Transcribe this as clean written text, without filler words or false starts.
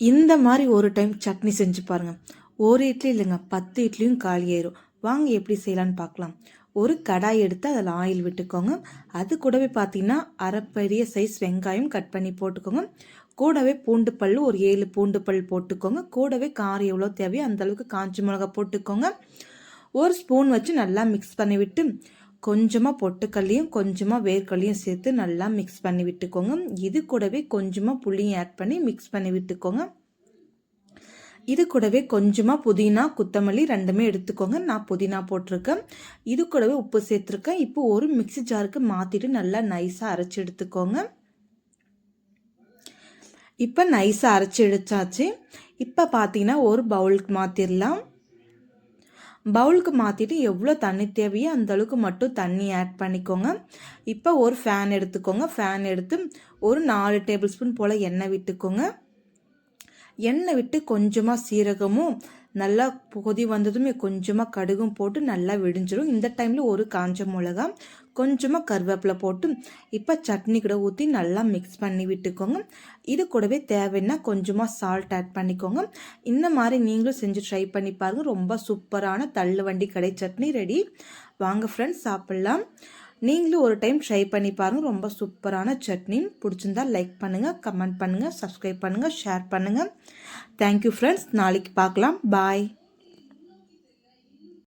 இந்த மாதிரி ஒரு டைம் சட்னி செஞ்சு பாருங்கள். ஒரு இட்லி இல்லைங்க, 10 இட்லியும் காலி ஆயிரும். வாங்க எப்படி செய்யலான்னு பார்க்கலாம். ஒரு கடாய் எடுத்து அதில் ஆயில் விட்டுக்கோங்க. அது கூடவே பார்த்தீங்கன்னா அரை பெரிய சைஸ் வெங்காயம் கட் பண்ணி போட்டுக்கோங்க. கூடவே பூண்டு பல் ஒரு 7 பூண்டு பல் போட்டுக்கோங்க. கூடவே காரம் எவ்வளோ தேவையோ அந்தளவுக்கு காஞ்ச மிளகா போட்டுக்கோங்க. ஒரு ஸ்பூன் வச்சு நல்லா மிக்ஸ் பண்ணி விட்டு கொஞ்சமாக பொட்டுக்கல்லையும் கொஞ்சமாக வேர்க்கல்லையும் சேர்த்து நல்லா மிக்ஸ் பண்ணி விட்டுக்கோங்க. இது கூடவே கொஞ்சமாக புளியும் ஆட் பண்ணி மிக்ஸ் பண்ணி விட்டுக்கோங்க. இது கூடவே கொஞ்சமாக புதினா கொத்தமல்லி ரெண்டுமே எடுத்துக்கோங்க. நான் புதினா போட்டிருக்கேன். இது கூடவே உப்பு சேர்த்துருக்கேன். இப்போ ஒரு மிக்ஸி ஜாருக்கு மாற்றிட்டு நல்லா நைஸாக அரைச்சி எடுத்துக்கோங்க. இப்போ நைஸாக அரைச்சி எடுத்தாச்சு. இப்போ பார்த்தீங்கன்னா ஒரு பவுலுக்கு மாற்றிடலாம். பவுலுக்கு மாற்றிட்டு எவ்வளோ தண்ணி தேவையோ அந்தளவுக்கு மட்டும் தண்ணி ஆட் பண்ணிக்கோங்க. இப்போ ஒரு ஃபேன் எடுத்துக்கோங்க. ஃபேன் எடுத்து ஒரு 4 டேபிள் ஸ்பூன் போல் எண்ணெய் விட்டுக்கோங்க. எண்ணெய் விட்டு கொஞ்சமாக சீரகமும் நல்லா கொதி வந்ததுமே கொஞ்சமாக கடுகும் போட்டு நல்லா விடிஞ்சிடும். இந்த டைமில் ஒரு காஞ்ச மிளகா கொஞ்சமாக கருவேப்பிலை போட்டு இப்போ சட்னி கூட ஊற்றி நல்லா மிக்ஸ் பண்ணி விட்டுக்கோங்க. இது கூடவே தேவைன்னா கொஞ்சமாக சால்ட் ஆட் பண்ணிக்கோங்க. இந்த மாதிரி நீங்களும் செஞ்சு ட்ரை பண்ணி பாருங்கள். ரொம்ப சூப்பரான தள்ளுவண்டி கடை சட்னி ரெடி. வாங்க ஃப்ரெண்ட்ஸ் சாப்பிட்லாம். நீங்களும் ஒரு டைம் ட்ரை பண்ணி பாருங்கள். ரொம்ப சூப்பரான சட்னி. பிடிச்சிருந்தா லைக் பண்ணுங்கள், கமெண்ட் பண்ணுங்கள், சப்ஸ்கிரைப் பண்ணுங்கள், ஷேர் பண்ணுங்கள். Thank you friends. நாளைக்கு பார்க்கலாம். பாய்.